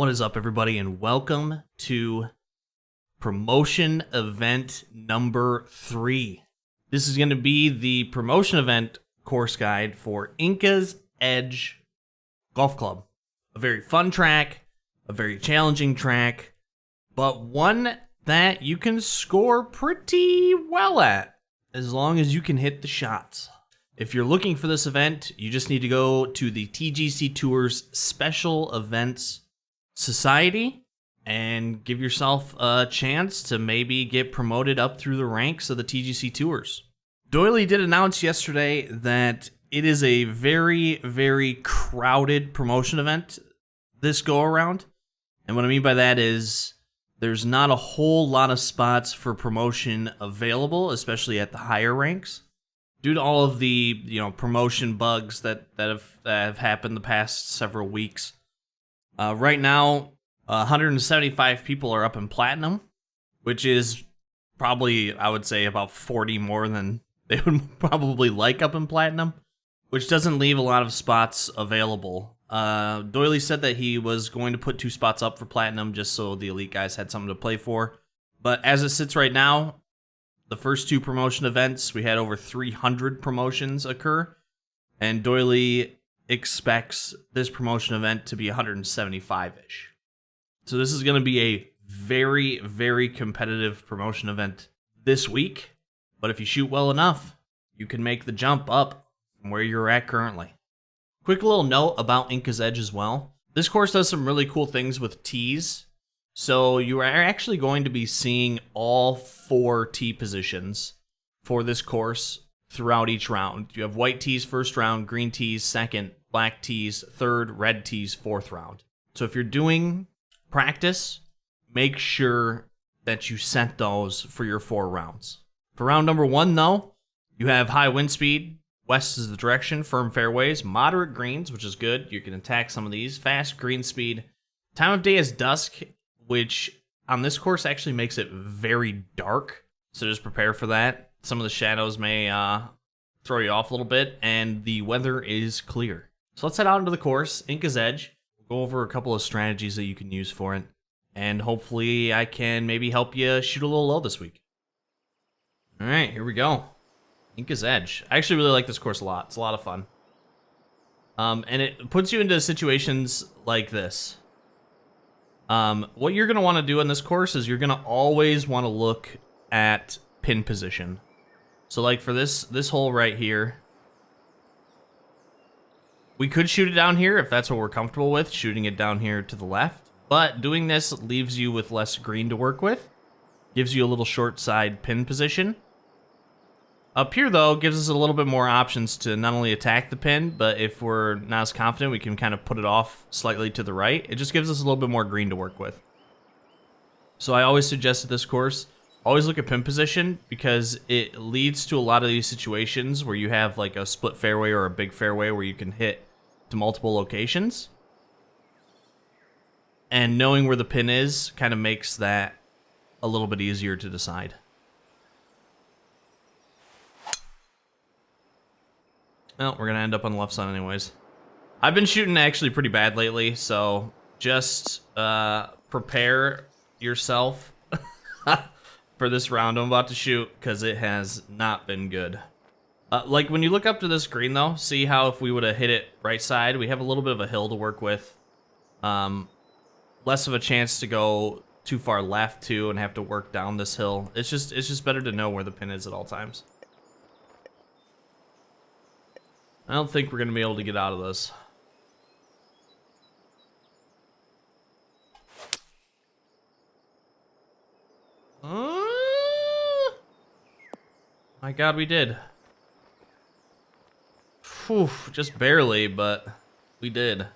What is up, everybody, and welcome to promotion event number 3. This is going to be the promotion event course guide for INCA'S Edge Golf Club. A very fun track, a very challenging track, but one that you can score pretty well at as long as you can hit the shots. If you're looking for this event, you just need to go to the TGC Tours Special Events Society and give yourself a chance to maybe get promoted up through the ranks of the TGC Tours. Doyley did announce yesterday that it is a very, very crowded promotion event this go around. And what I mean by that is there's not a whole lot of spots for promotion available, especially at the higher ranks, due to all of the promotion bugs that have happened the past several weeks. Right now, 175 people are up in Platinum, which is probably, I would say, about 40 more than they would probably like up in Platinum, which doesn't leave a lot of spots available. Doyley said that he was going to put 2 spots up for Platinum just so the elite guys had something to play for. But as it sits right now, the first 2 promotion events, we had over 300 promotions occur, and Doyley expects this promotion event to be 175-ish. So this is going to be a very, very competitive promotion event this week. But if you shoot well enough, you can make the jump up from where you're at currently. Quick little note about INCA'S Edge as well. This course does some really cool things with tees. So you are actually going to be seeing all 4 tee positions for this course throughout each round. You have white tees first round, green tees second, black tees third, red tees fourth round. So if you're doing practice, make sure that you set those for your 4 rounds. For round number 1, though, you have high wind speed, west is the direction, firm fairways, moderate greens, which is good. You can attack some of these, fast green speed. Time of day is dusk, which on this course actually makes it very dark. So just prepare for that. Some of the shadows may throw you off a little bit, and the weather is clear. So let's head out into the course, INCA'S Edge. We'll go over a couple of strategies that you can use for it, and hopefully I can maybe help you shoot a little low this week. All right, here we go. INCA'S Edge. I actually really like this course a lot. It's a lot of fun. And it puts you into situations like this. What you're going to want to do in this course is you're going to always want to look at pin position. So like for this hole right here, we could shoot it down here if that's what we're comfortable with, shooting it down here to the left. But doing this leaves you with less green to work with. Gives you a little short side pin position. Up here, though, gives us a little bit more options to not only attack the pin, but if we're not as confident, we can kind of put it off slightly to the right. It just gives us a little bit more green to work with. So I always suggest at this course, always look at pin position because it leads to a lot of these situations where you have like a split fairway or a big fairway where you can hit to multiple locations. And knowing where the pin is kind of makes that a little bit easier to decide. Well, we're going to end up on the left side anyways. I've been shooting actually pretty bad lately, so just prepare yourself for this round I'm about to shoot, because it has not been good. Like, when you look up to this green, though, see how if we would have hit it right side, we have a little bit of a hill to work with. Less of a chance to go too far left, too, and have to work down this hill. It's just better to know where the pin is at all times. I don't think we're going to be able to get out of this. My God, we did. Whew, just barely, but we did.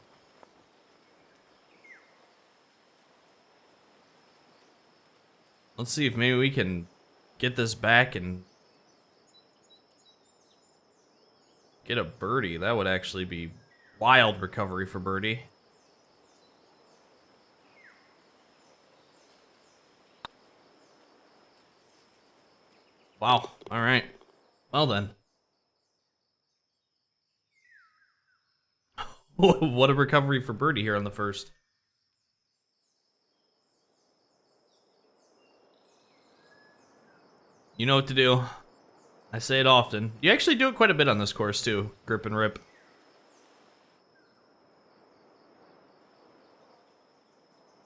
Let's see if maybe we can get this back and get a birdie. That would actually be wild recovery for birdie. Wow. All right. Well then. What a recovery for birdie here on the first. You know what to do. I say it often. You actually do it quite a bit on this course too. Grip and rip.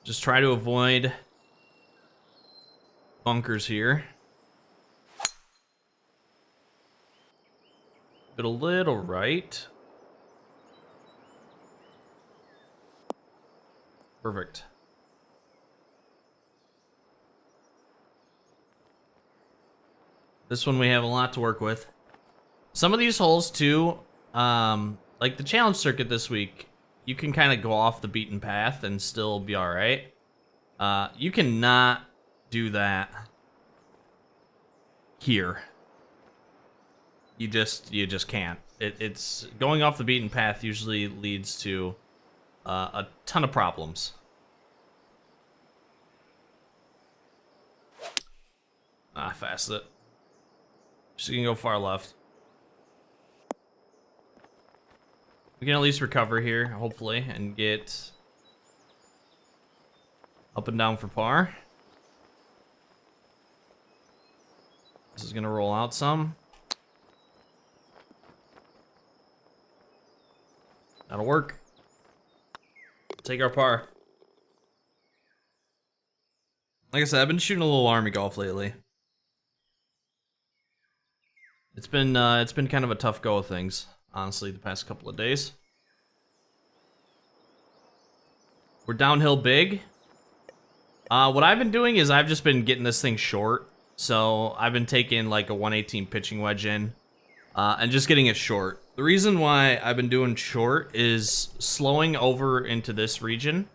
Just try to avoid bunkers here. But a little right. Perfect. This one we have a lot to work with. Some of these holes too, like the challenge circuit this week, you can kind of go off the beaten path and still be all right. You cannot do that here. You just can't. It's going off the beaten path usually leads to a ton of problems. Fast it. Just gonna go far left. We can at least recover here, hopefully, and get up and down for par. This is gonna roll out some. That'll work. Take our par. Like I said, I've been shooting a little army golf lately. It's been kind of a tough go of things, honestly, the past couple of days. We're downhill big. What I've been doing is I've just been getting this thing short. So I've been taking like a 118 pitching wedge in, and just getting it short. The reason why I've been doing short is slowing over into this region.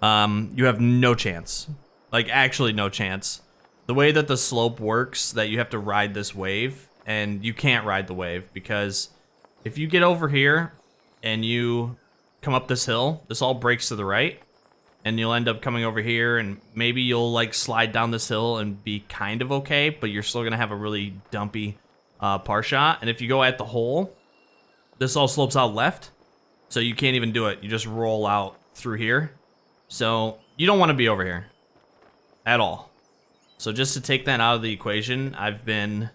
You have no chance. Like, actually no chance. The way that the slope works, that you have to ride this wave, and you can't ride the wave, because if you get over here and you come up this hill, this all breaks to the right, and you'll end up coming over here, and maybe you'll like slide down this hill and be kind of okay, but you're still gonna have a really dumpy par shot. And if you go at the hole, this all slopes out left, so you can't even do it. You just roll out through here. So you don't want to be over here at all. So just to take that out of the equation, I've been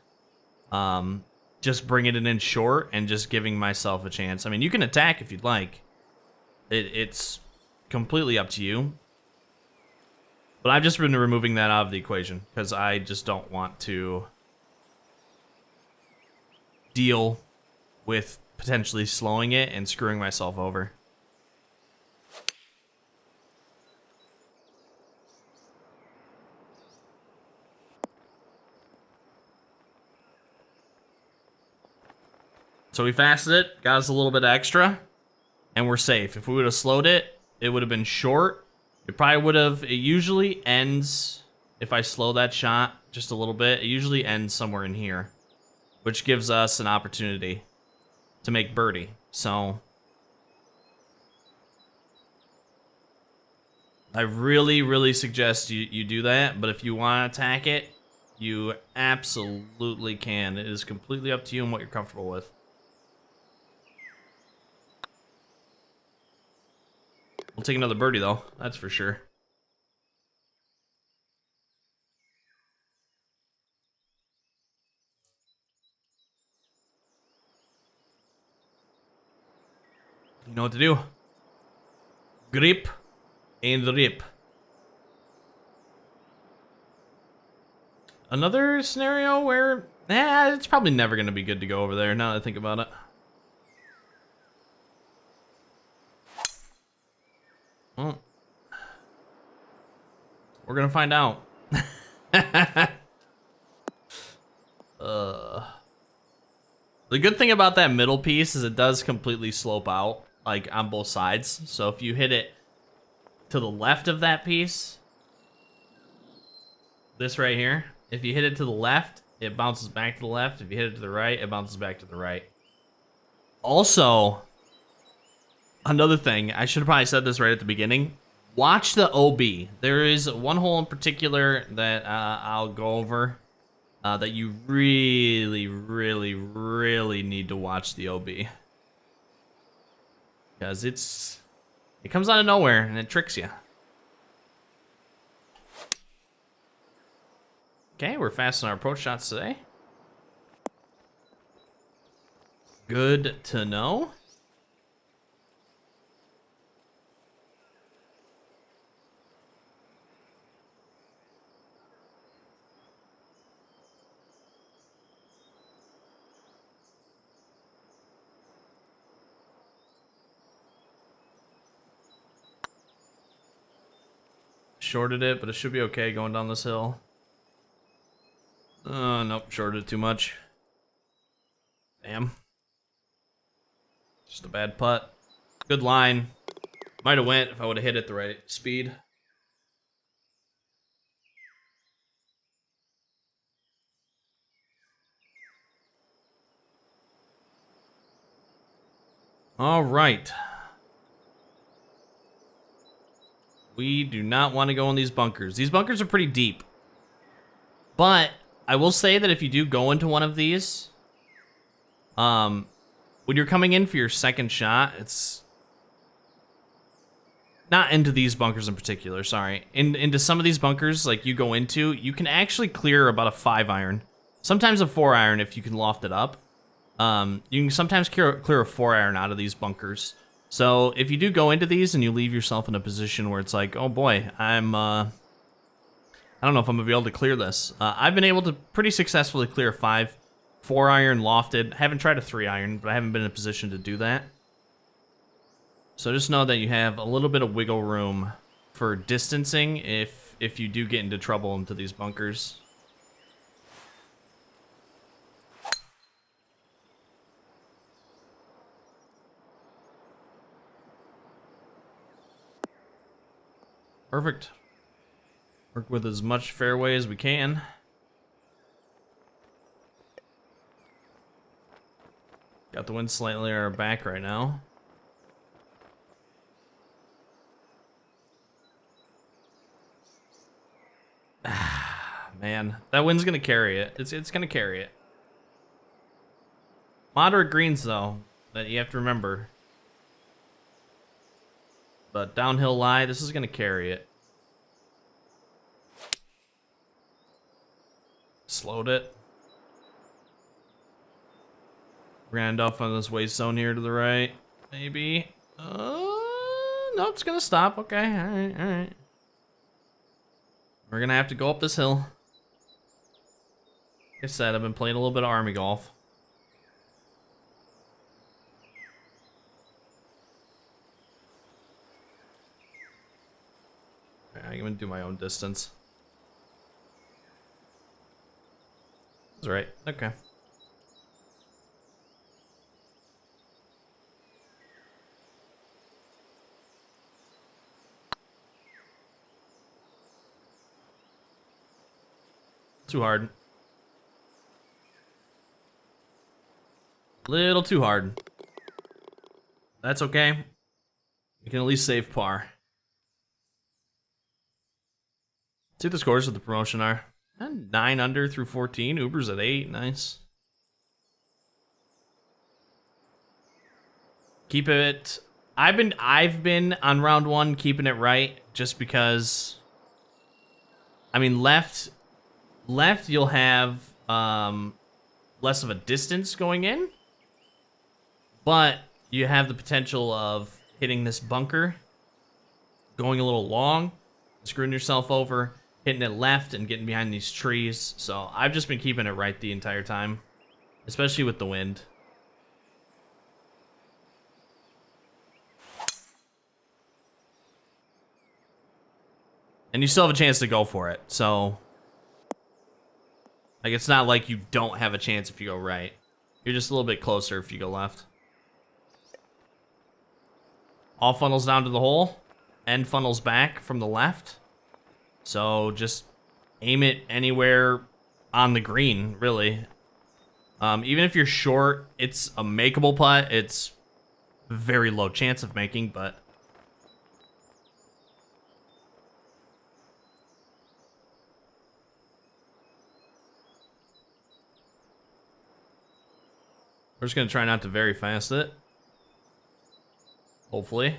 just bringing it in short and just giving myself a chance. I mean, you can attack if you'd like. It's completely up to you. But I've just been removing that out of the equation because I just don't want to deal with potentially slowing it and screwing myself over. So we fasted it, got us a little bit extra, and we're safe. If we would have slowed it, it would have been short. It probably would have, it usually ends, if I slow that shot just a little bit, it usually ends somewhere in here, which gives us an opportunity to make birdie. So I really, really suggest you do that, but if you want to attack it, you absolutely can. It is completely up to you and what you're comfortable with. We'll take another birdie, though. That's for sure. You know what to do. Grip and rip. Another scenario where, it's probably never going to be good to go over there, now that I think about it. Well, we're gonna find out. The good thing about that middle piece is it does completely slope out, like on both sides. So if you hit it to the left of that piece, this right here, if you hit it to the left, it bounces back to the left. If you hit it to the right, it bounces back to the right. Also, another thing, I should have probably said this right at the beginning. Watch the OB. There is one hole in particular that I'll go over that you really, really, really need to watch the OB. Because it comes out of nowhere and it tricks you. Okay, we're fast on our approach shots today. Good to know. Shorted it, but it should be okay going down this hill. Nope, shorted it too much. Damn. Just a bad putt. Good line. Might have went if I would have hit it the right speed. All right. We do not want to go in these bunkers. These bunkers are pretty deep. But I will say that if you do go into one of these, when you're coming in for your second shot, it's not into these bunkers in particular, sorry. Into some of these bunkers like you go into, you can actually clear about a 5-iron. Sometimes a 4-iron if you can loft it up. You can sometimes clear a 4-iron out of these bunkers. So if you do go into these and you leave yourself in a position where it's like, oh boy, I don't know if I'm gonna be able to clear this. I've been able to pretty successfully clear a 4-iron lofted. Haven't tried a 3-iron, but I haven't been in a position to do that. So just know that you have a little bit of wiggle room for distancing if you do get into trouble into these bunkers. Perfect. Work with as much fairway as we can. Got the wind slightly on our back right now. Man, that wind's gonna carry it. It's gonna carry it. Moderate greens though, that you have to remember. But downhill lie, this is gonna carry it. Slowed it. We're gonna end off on this waist zone here to the right. Maybe. No, it's gonna stop. Okay, alright, alright. We're gonna have to go up this hill. Like I said, I've been playing a little bit of army golf. I'm gonna do my own distance. That's right. Okay. Too hard. Little too hard. That's okay. We can at least save par. See what the scores of the promotion are. 9 under through 14. Uber's at 8. Nice. Keep it. I've been on round 1 keeping it right just because. I mean, left you'll have less of a distance going in, but you have the potential of hitting this bunker, going a little long, screwing yourself over, hitting it left and getting behind these trees. So I've just been keeping it right the entire time, especially with the wind. And you still have a chance to go for it, so like it's not like you don't have a chance if you go right. You're just a little bit closer if you go left. All funnels down to the hole, end funnels back from the left. So just aim it anywhere on the green, really. Even if you're short, it's a makeable putt. It's very low chance of making, but we're just gonna try not to very fast it. Hopefully.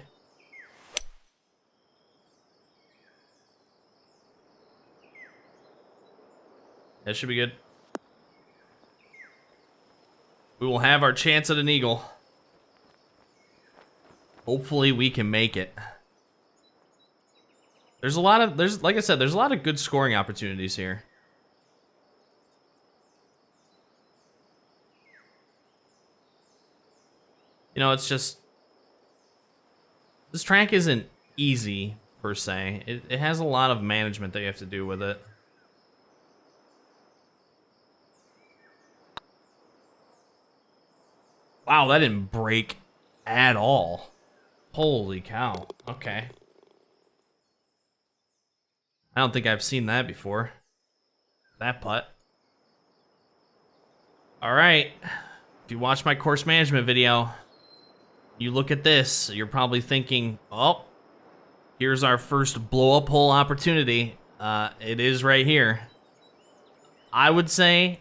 That should be good. We will have our chance at an eagle. Hopefully we can make it. There's like I said, there's a lot of good scoring opportunities here. You know, it's just, this track isn't easy per se. It has a lot of management that you have to do with it. Wow, that didn't break at all. Holy cow. Okay. I don't think I've seen that before. That putt. All right. If you watch my course management video, you look at this, you're probably thinking, oh, here's our first blow-up hole opportunity. It is right here. I would say,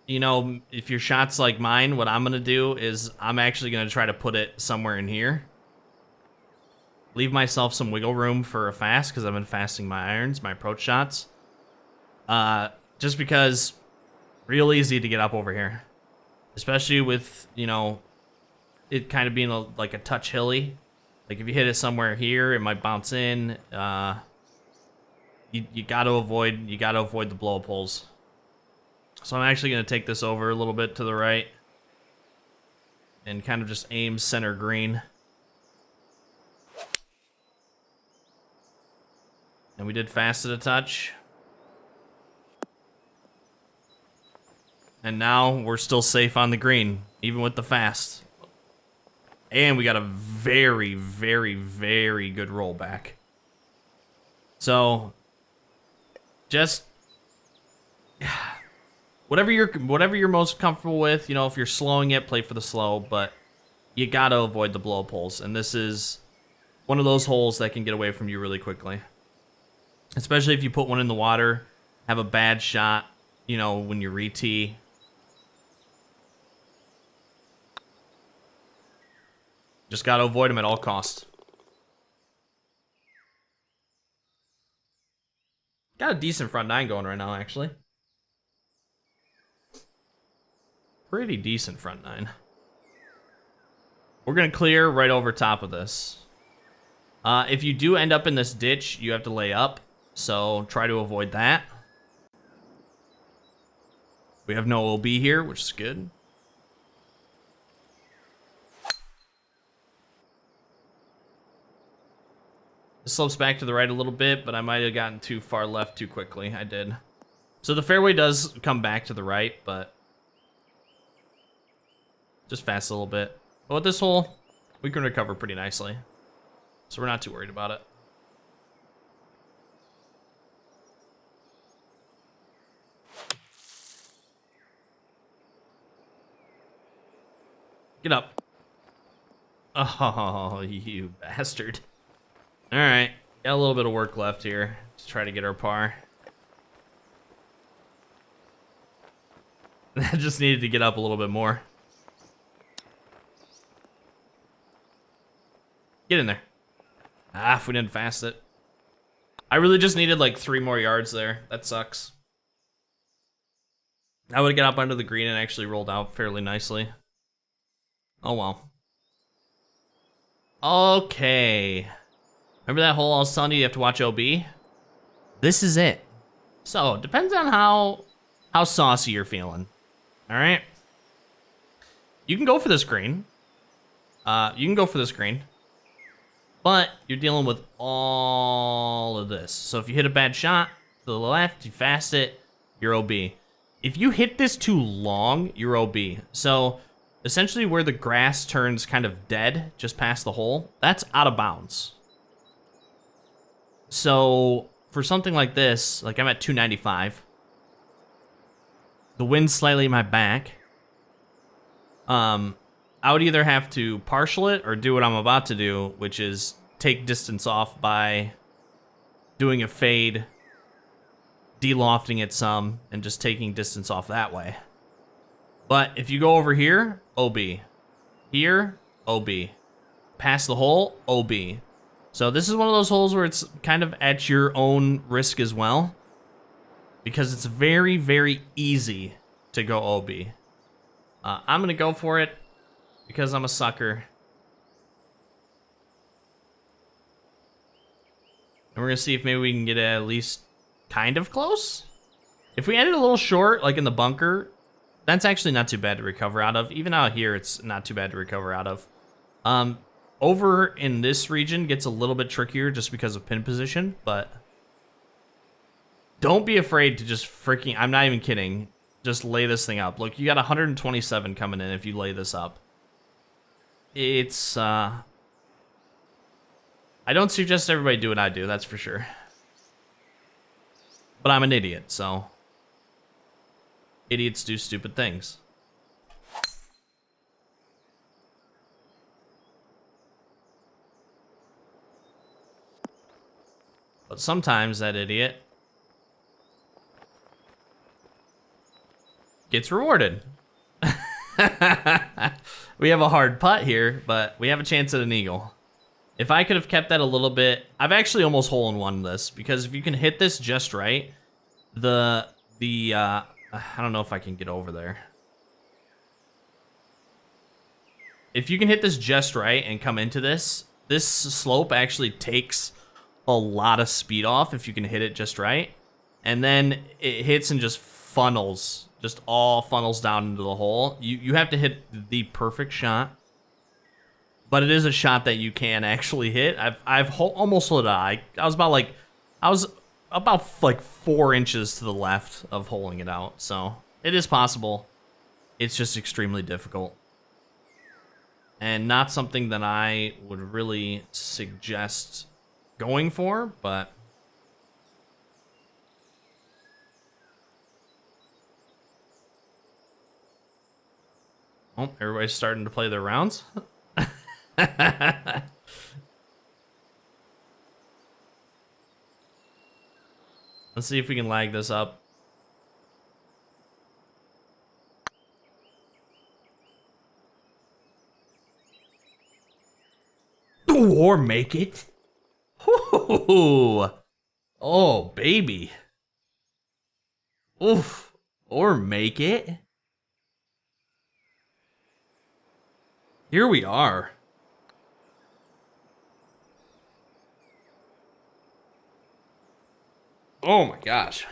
you know, if your shot's like mine, what I'm going to do is I'm actually going to try to put it somewhere in here. Leave myself some wiggle room for a fast, because I've been fasting my irons, my approach shots. Just because, real easy to get up over here. Especially with, you know, it kind of being like a touch hilly. Like if you hit it somewhere here, it might bounce in. You gotta avoid the blow up holes. So I'm actually gonna take this over a little bit to the right and kind of just aim center green. And we did fast at a touch. And now we're still safe on the green, even with the fast. And we got a very, very, very good rollback. So, just whatever you're most comfortable with. You know, if you're slowing it, play for the slow. But you gotta avoid the blow up holes. And this is one of those holes that can get away from you really quickly. Especially if you put one in the water, have a bad shot, you know, when you re-tee. Just gotta avoid them at all costs. Got a decent front nine going right now, actually. Pretty decent front nine. We're gonna clear right over top of this. If you do end up in this ditch, you have to lay up. So try to avoid that. We have no OB here, which is good. It slopes back to the right a little bit, but I might have gotten too far left too quickly. I did. So the fairway does come back to the right, but just fast a little bit. But with this hole, we can recover pretty nicely. So we're not too worried about it. Get up. Oh, you bastard. Alright, got a little bit of work left here to try to get our par. That just needed to get up a little bit more. Get in there. Ah, if we didn't fast it. I really just needed like 3 more yards there. That sucks. I would have got up under the green and actually rolled out fairly nicely. Oh well. Okay. Remember that hole I was telling you have to watch OB? This is it. So, depends on how saucy you're feeling. Alright? You can go for this green. But you're dealing with all of this. So if you hit a bad shot to the left, you fast it, you're OB. If you hit this too long, you're OB. So essentially where the grass turns kind of dead just past the hole, that's out of bounds. So for something like this, like I'm at 295. The wind's slightly in my back. I would either have to partial it or do what I'm about to do, which is take distance off by doing a fade, de-lofting it some, and just taking distance off that way. But if you go over here, OB. Here, OB. Past the hole, OB. So this is one of those holes where it's kind of at your own risk as well. because it's very, very easy to go OB. I'm going to go for it because I'm a sucker. And we're going to see if maybe we can get it at least kind of close. If we ended a little short, like in the bunker, that's actually not too bad to recover out of. Even out here, it's not too bad to recover out of. Over in this region gets a little bit trickier just because of pin position, but don't be afraid to just freaking, I'm not even kidding, just lay this thing up. Look, you got 127 coming in if you lay this up. It's, I don't suggest everybody do what I do, that's for sure. But I'm an idiot, so idiots do stupid things. But sometimes that idiot gets rewarded. We have a hard putt here, but we have a chance at an eagle. If I could have kept that a little bit, I've actually almost hole-in-one this, because if you can hit this just right, I don't know if I can get over there. If you can hit this just right and come into this, this slope actually takes a lot of speed off if you can hit it just right. And then it hits and just funnels, just all funnels down into the hole. You have to hit the perfect shot. But it is a shot that you can actually hit. I've almost lit I was about like 4 inches to the left of holing it out. So it is possible. It's just extremely difficult. And not something that I would really suggest going for, but oh, everybody's starting to play their rounds. Let's see if we can lag this up. Or make it. Ooh. Oh, baby. Oof. Or make it. Here we are. Oh my gosh.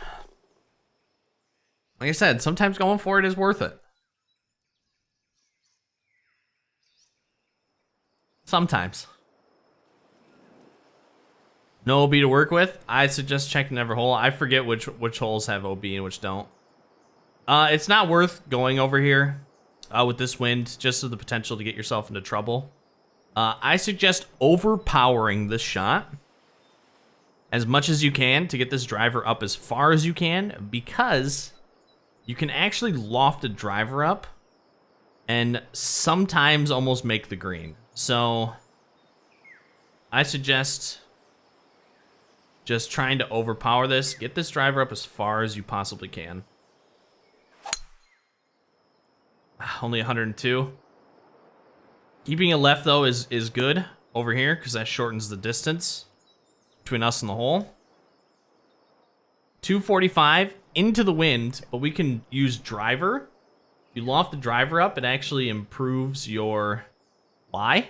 Like I said, sometimes going for it is worth it. Sometimes. No OB to work with. I suggest checking every hole. I forget which holes have OB and which don't. It's not worth going over here with this wind, just for the potential to get yourself into trouble. I suggest overpowering this shot as much as you can to get this driver up as far as you can, because you can actually loft a driver up and sometimes almost make the green. So I suggest just trying to overpower this. Get this driver up as far as you possibly can. Only 102. Keeping it left, though, is good over here, because that shortens the distance between us and the hole. 245 into the wind, but we can use driver. If you loft the driver up, it actually improves your lie.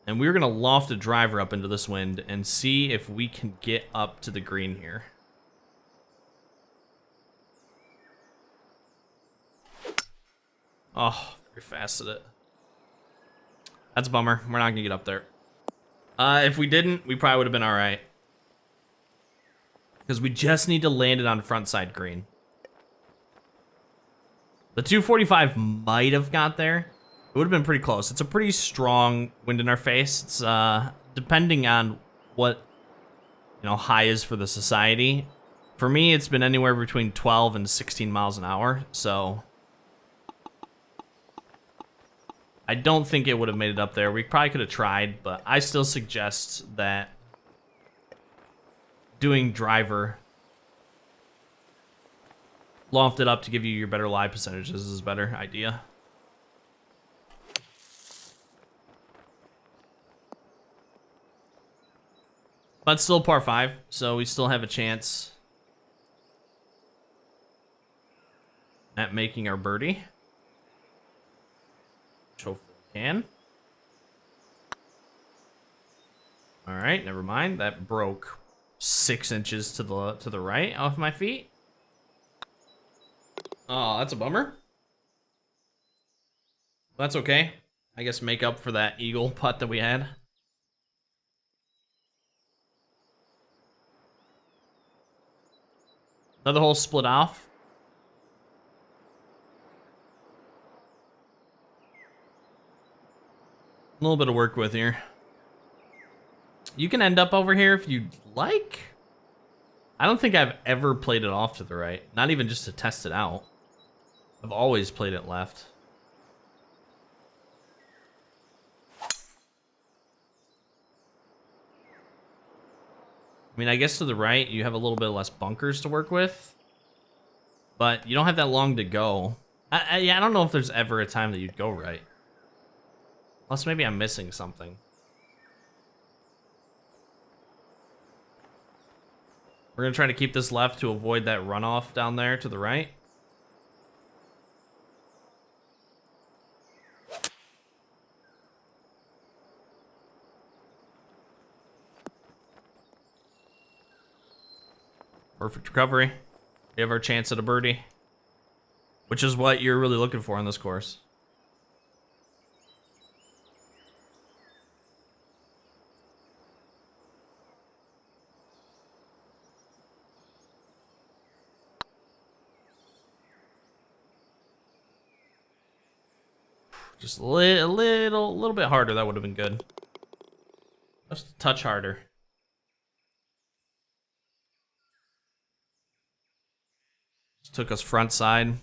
And we're going to loft a driver up into this wind and see if we can get up to the green here. Oh, very fast at it. That's a bummer. We're not going to get up there. If we didn't, we probably would have been all right. Because we just need to land it on front side green. The 245 might have got there. It would have been pretty close. It's a pretty strong wind in our face. It's depending on what high is for the society. For me, it's been anywhere between 12 and 16 miles an hour. So I don't think it would have made it up there. We probably could have tried, but I still suggest that doing driver, loft it up to give you your better lie percentages is a better idea. But still par 5, so we still have a chance at making our birdie. Which hopefully we can. All right, never mind. That broke 6 inches to the right off my feet. Oh, that's a bummer. That's okay. I guess make up for that eagle putt that we had. Another hole split off. A little bit of work with here. You can end up over here if you'd like. I don't think I've ever played it off to the right. Not even just to test it out. I've always played it left. I mean, I guess to the right, you have a little bit less bunkers to work with. But you don't have that long to go. Yeah, I don't know if there's ever a time that you'd go right. Unless maybe I'm missing something. We're going to try to keep this left to avoid that runoff down there to the right. Perfect recovery. We have our chance at a birdie. Which is what you're really looking for in this course. Just a little bit harder. That would have been good. Just a touch harder. Just took us front side.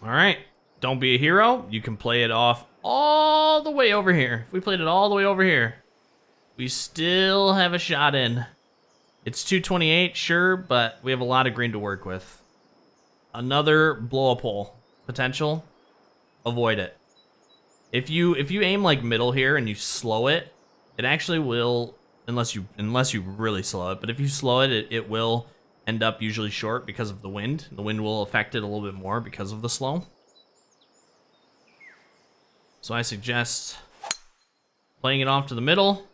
All right. Don't be a hero. You can play it off all the way over here. If we played it all the way over here, we still have a shot in. It's 228, sure, but we have a lot of green to work with. Another blow up hole potential. Avoid it. If you aim like middle here and you slow it, it actually will, unless you really slow it. But if you slow it, it will end up usually short because of the wind. The wind will affect it a little bit more because of the slow. So I suggest playing it off to the middle.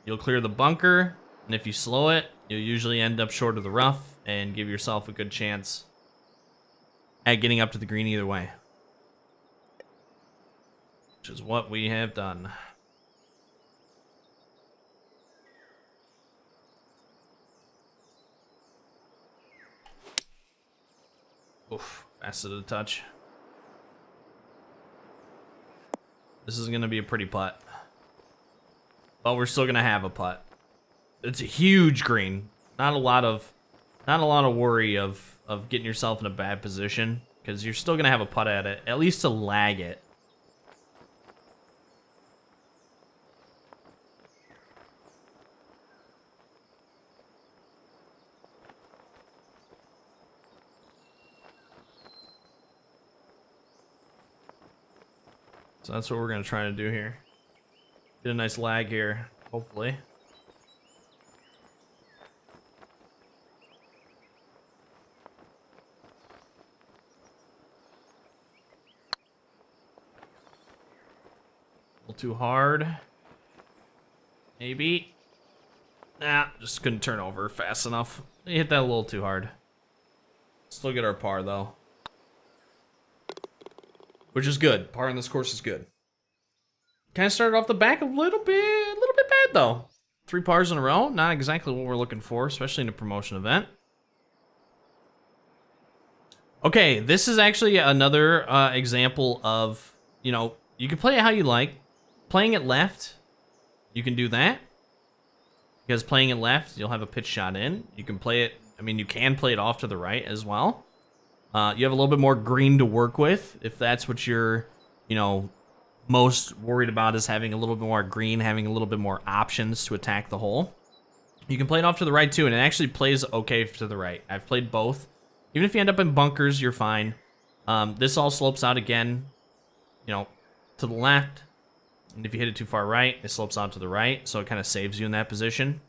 You'll clear the bunker, and if you slow it, you'll usually end up short of the rough and give yourself a good chance at getting up to the green either way. Which is what we have done. Oof, fast to the touch. This is going to be a pretty putt. But we're still going to have a putt. It's a huge green. Not a lot of worry of getting yourself in a bad position, because you're still going to have a putt at it, at least to lag it. So that's what we're going to try to do here. Get a nice lag here, hopefully. A little too hard. Maybe. Nah, just couldn't turn over fast enough. We hit that a little too hard. Still get our par though. Which is good. Par in this course is good. Kind of started off the back a little bit bad though. 3 pars in a row, not exactly what we're looking for, especially in a promotion event. Okay, this is actually another example of, you know, you can play it how you like. Playing it left, you can do that. Because playing it left, you'll have a pitch shot in. You can play it, I mean, you can play it off to the right as well. You have a little bit more green to work with, if that's what you're, you know, most worried about, is having a little bit more green, having a little bit more options to attack the hole. You can play it off to the right too, and it actually plays okay to the right. I've played both. Even if you end up in bunkers, you're fine. This all slopes out again, you know, to the left. And if you hit it too far right, it slopes out to the right, so it kind of saves you in that position.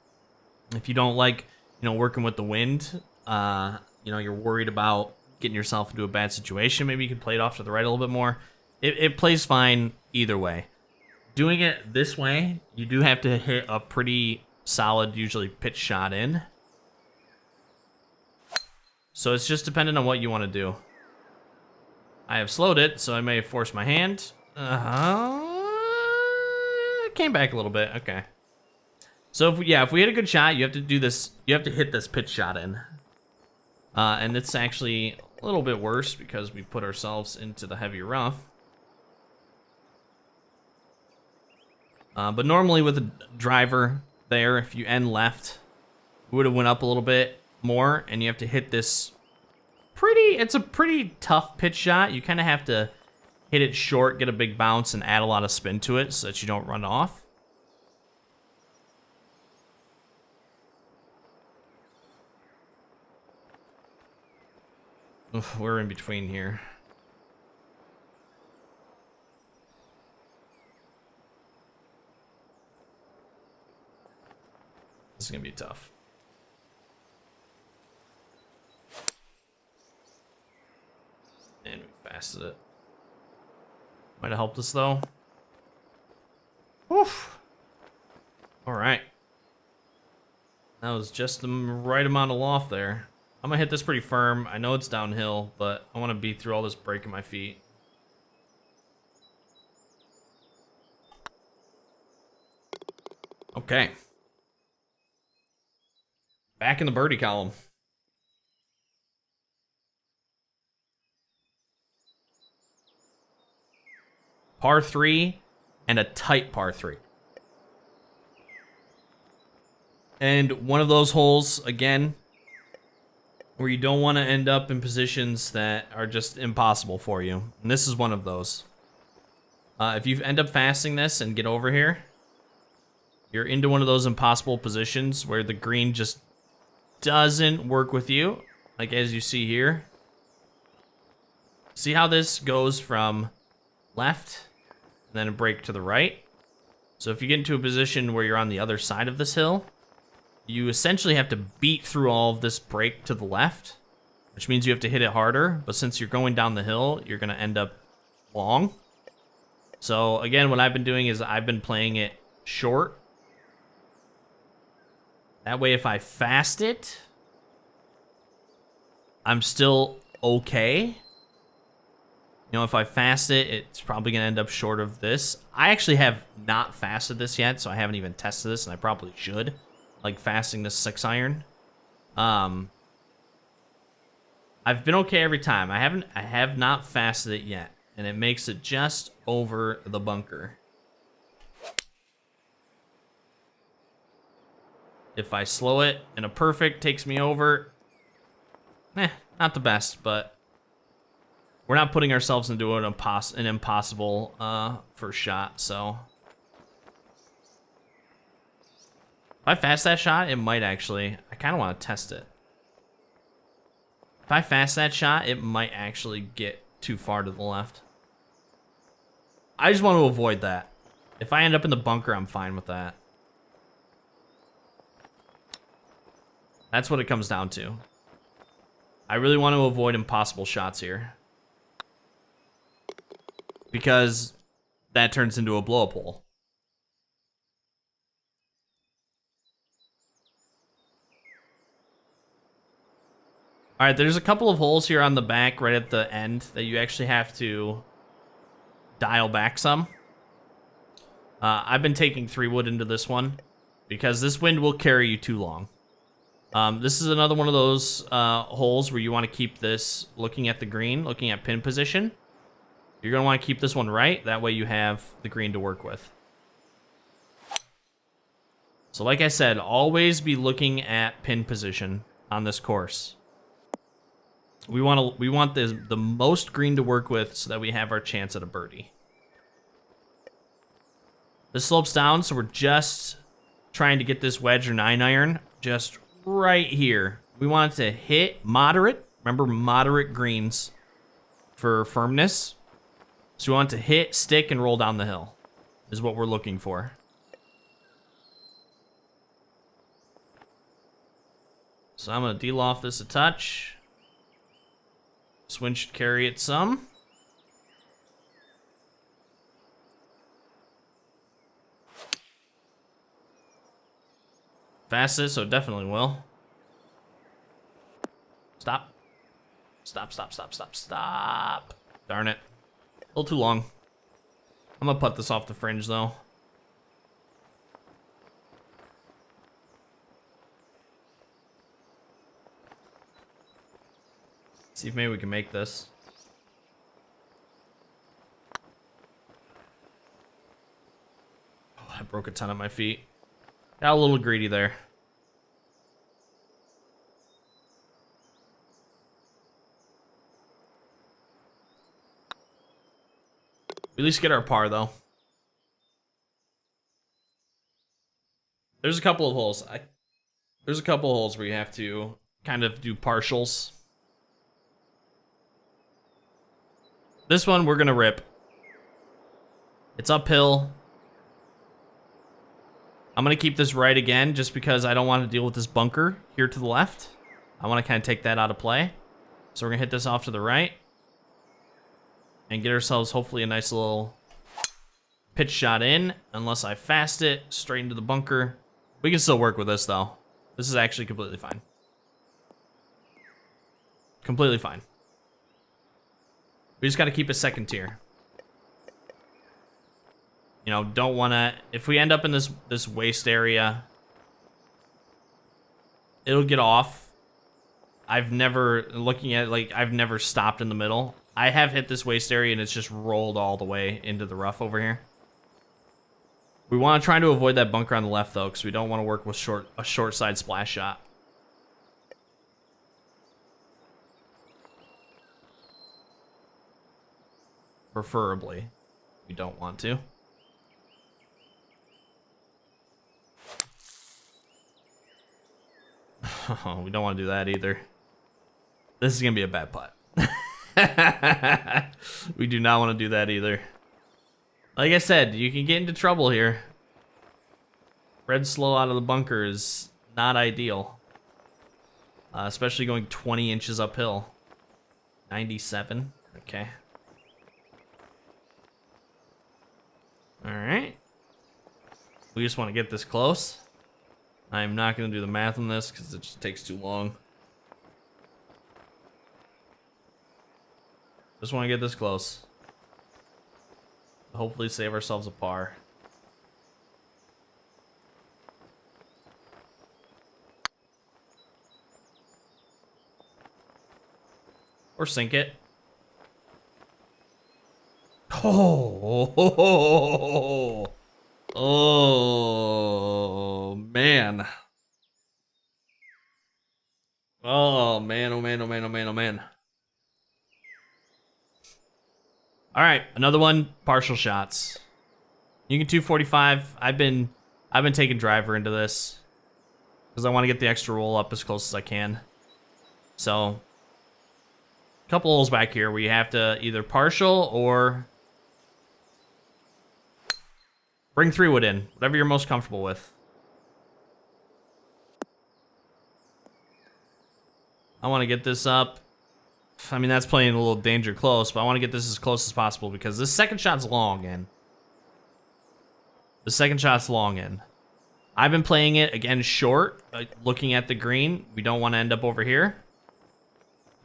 If you don't like, you know, working with the wind, you know, you're worried about getting yourself into a bad situation, maybe you can play it off to the right a little bit more. It plays fine either way. Doing it this way, you do have to hit a pretty solid, usually pitch shot in. So it's just dependent on what you want to do. I have slowed it, so I may have forced my hand. Came back a little bit. Okay. So if we hit a good shot, you have to do this. You have to hit this pitch shot in. And it's actually a little bit worse because we put ourselves into the heavy rough. But normally with a driver there, if you end left, it would have went up a little bit more, and you have to hit this it's a pretty tough pitch shot. You kind of have to hit it short, get a big bounce, and add a lot of spin to it so that you don't run off. Oof, we're in between here. This is gonna be tough. And we fasted it. Might have helped us though. Oof. All right. That was just the right amount of loft there. I'm gonna hit this pretty firm. I know it's downhill, but I want to beat through all this break in my feet. Okay. Back in the birdie column. Par 3 and a tight par 3. And one of those holes, again, where you don't want to end up in positions that are just impossible for you. And this is one of those. If you end up fasting this and get over here, you're into one of those impossible positions where the green just doesn't work with you. Like as you see here. See how this goes from left and then a break to the right? So if you get into a position where you're on the other side of this hill, you essentially have to beat through all of this break to the left, which means you have to hit it harder. But since you're going down the hill, you're going to end up long. So again, what I've been doing is I've been playing it short. That way, if I fast it, I'm still okay. You know, if I fast it, it's probably going to end up short of this. I actually have not fasted this yet, so I haven't even tested this, and I probably should. Like fasting this 6-iron. I've been okay every time. I have not fasted it yet, and it makes it just over the bunker. If I slow it and a perfect takes me over, not the best, but we're not putting ourselves into an impossible first shot, so. If I fast that shot, it might actually, I kind of want to test it. If I fast that shot, it might actually get too far to the left. I just want to avoid that. If I end up in the bunker, I'm fine with that. That's what it comes down to. I really want to avoid impossible shots here. Because that turns into a blow-up hole. All right, there's a couple of holes here on the back right at the end that you actually have to dial back some. I've been taking 3-wood into this one because this wind will carry you too long. This is another one of those holes where you want to keep this looking at the green, looking at pin position. You're going to want to keep this one right. That way you have the green to work with. So like I said, always be looking at pin position on this course. We want the most green to work with so that we have our chance at a birdie. This slopes down, so we're just trying to get this wedge or 9-iron just right here. We want it to hit moderate. Remember, moderate greens for firmness. So we want it to hit, stick, and roll down the hill is what we're looking for. So I'm going to de-loft this a touch. This wind should carry it some. Fast it, so it definitely will. Stop. Stop, stop, stop, stop, stop. Darn it. A little too long. I'm gonna put this off the fringe, though. See if maybe we can make this. Oh, I broke a ton of my feet. Got a little greedy there. We at least get our par, though. There's a couple of holes. There's a couple of holes where you have to kind of do partials. This one, we're gonna rip. It's uphill. I'm gonna keep this right again, just because I don't want to deal with this bunker here to the left. I want to kind of take that out of play. So we're gonna hit this off to the right. And get ourselves, hopefully, a nice little pitch shot in. Unless I fast it straight into the bunker. We can still work with this, though. This is actually completely fine. Completely fine. We just got to keep a second tier. You know, don't want to... If we end up in this waste area, it'll get off. I've never... Looking at it, like, I've never stopped in the middle. I have hit this waste area, and it's just rolled all the way into the rough over here. We want to try to avoid that bunker on the left, though, because we don't want to work with a short side splash shot. Preferably. We don't want to. We don't want to do that either. This is going to be a bad putt. We do not want to do that either. Like I said, you can get into trouble here. Red slow out of the bunker is not ideal. Especially going 20 inches uphill. 97. Okay. Alright. We just want to get this close. I'm not going to do the math on this because it just takes too long. Just want to get this close. Hopefully save ourselves a par. Or sink it. Oh, man. Oh, man, oh, man, oh, man, oh, man, oh, man. All right, another one, partial shots. You can 245. I've been taking driver into this because I want to get the extra roll up as close as I can. So, a couple holes back here where you have to either partial or bring 3-wood in, whatever you're most comfortable with. I want to get this up. I mean, that's playing a little danger close, but I want to get this as close as possible because this second shot's long in. The second shot's long in. I've been playing it, again, short, looking at the green. We don't want to end up over here.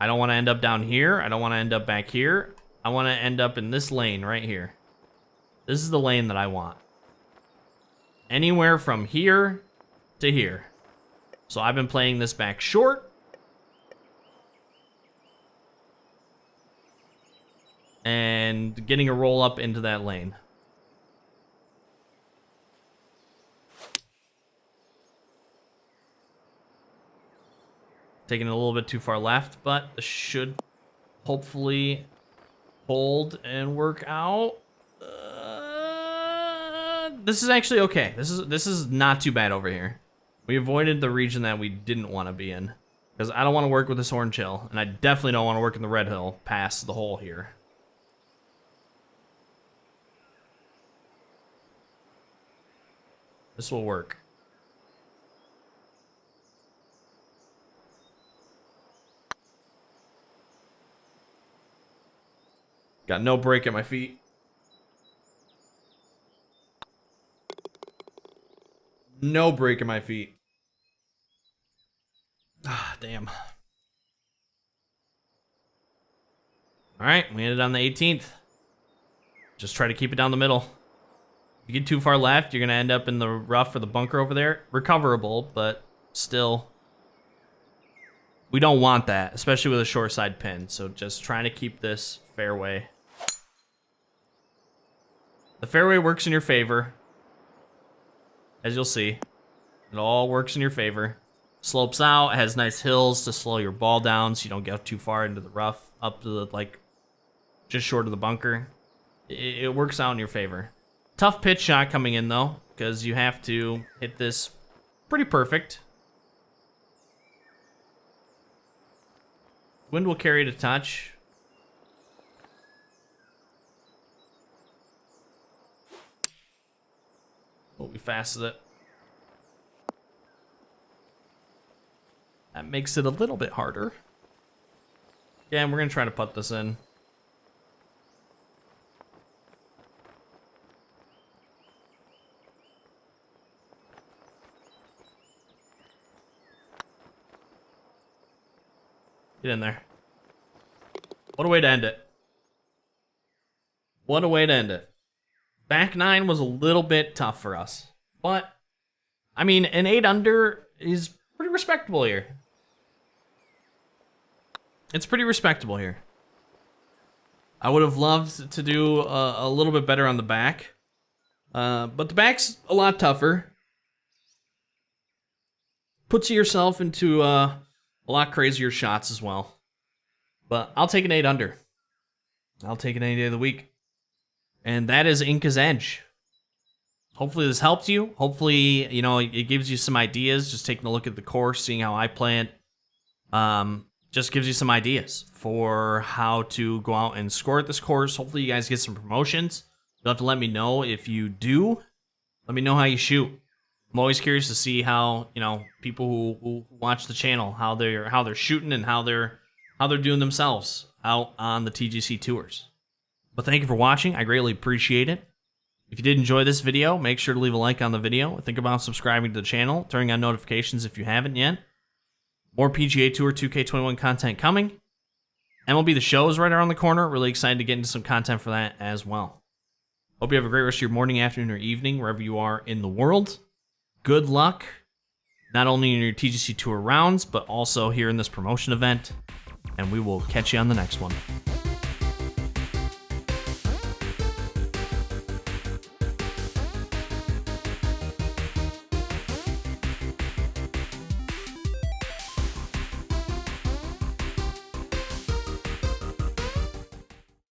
I don't want to end up down here. I don't want to end up back here. I want to end up in this lane right here. This is the lane that I want. Anywhere from here to here. So I've been playing this back short. And getting a roll up into that lane. Taking it a little bit too far left, but this should hopefully hold and work out. This is actually okay. This is not too bad over here. We avoided the region that we didn't want to be in. Because I don't want to work with this orange hill. And I definitely don't want to work in the red hill past the hole here. This will work. Got no break at my feet. No break in my feet. Ah, damn. All right, we ended on the 18th. Just try to keep it down the middle. If you get too far left, you're going to end up in the rough or the bunker over there. Recoverable, but still, we don't want that, especially with a short side pin. So just trying to keep this fairway. The fairway works in your favor. As you'll see, it all works in your favor. Slopes out, it has nice hills to slow your ball down so you don't get too far into the rough, up to the, like, just short of the bunker. It works out in your favor. Tough pitch shot coming in, though, because you have to hit this pretty perfect. Wind will carry it a touch. Oh, we fasted it. That makes it a little bit harder. Yeah, and we're going to try to putt this in. Get in there. What a way to end it. What a way to end it. Back nine was a little bit tough for us. But, I mean, an 8 under is pretty respectable here. It's pretty respectable here. I would have loved to do a little bit better on the back. But the back's a lot tougher. Puts yourself into a lot crazier shots as well. But I'll take an 8 under. I'll take it any day of the week. And that is INCA'S Edge. Hopefully this helped you. Hopefully, you know, it gives you some ideas. Just taking a look at the course, seeing how I play it. Just gives you some ideas for how to go out and score at this course. Hopefully you guys get some promotions. You'll have to let me know if you do. Let me know how you shoot. I'm always curious to see how, you know, people who watch the channel, how they're shooting and how they're doing themselves out on the TGC tours. But thank you for watching. I greatly appreciate it. If you did enjoy this video, make sure to leave a like on the video. Think about subscribing to the channel, turning on notifications if you haven't yet. More PGA Tour 2K21 content coming. MLB The Show is right around the corner. Really excited to get into some content for that as well. Hope you have a great rest of your morning, afternoon, or evening, wherever you are in the world. Good luck, not only in your TGC Tour rounds, but also here in this promotion event. And we will catch you on the next one.